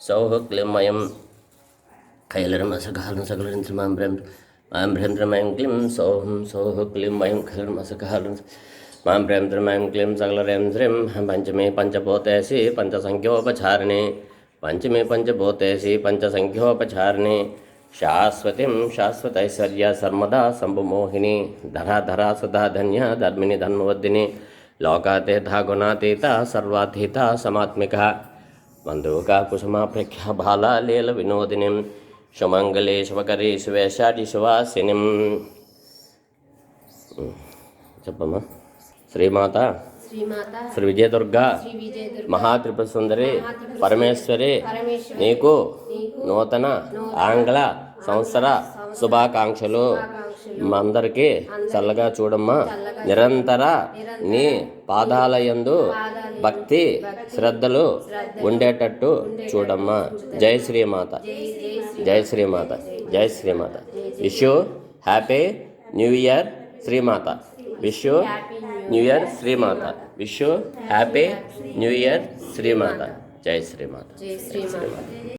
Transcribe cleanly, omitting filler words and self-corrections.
सौः क्लीं कैलरमसकालं सकलरिंद्र मां भ्रेन्द्रमयं क्लीं सौः क्लीं वयं कैलरमसकालं मां भ्रेन्द्रमयं क्लीं सकलरेन्द्रिं पञ्चमे पञ्चभूतेसि पञ्चसङ्ख्योपचारिणे पञ्चमे पञ्चभूतेसि पञ्चसङ्ख्योपचारिणे शाश्वतीं शाश्वतैश्वर्या सर्वदा सम्भुमोहिनी धराधरा सुधा धन्या धर्मिणी धन्ववर्धिनी लोकातीता गुणातीता सर्वातीता समात्मिका बन्धुका कुसुमाप्रेख्या बाला लील विनोदिनीं सुमङ्गले शुभकरे शिवेशादि सुवासिनीं చెప్పమ్మా శ్రీమాత శ్రీ విజయదుర్గా మహాత్రిపుర సుందరి పరమేశ్వరి నీకు నూతన ఆంగ్ల సంవత్సర శుభాకాంక్షలు. అందరికీ చల్లగా చూడమ్మా. నిరంతర నీ పాదాలయందు భక్తి శ్రద్ధలు ఉండేటట్టు చూడమ్మా. జై శ్రీమాత, జై శ్రీమాత, జై Srimata. Wish you happy new year Srimata. Wish you new year Srimata. Wish you happy new year Srimata. జై శ్రీమాత, జై శ్రీమాత.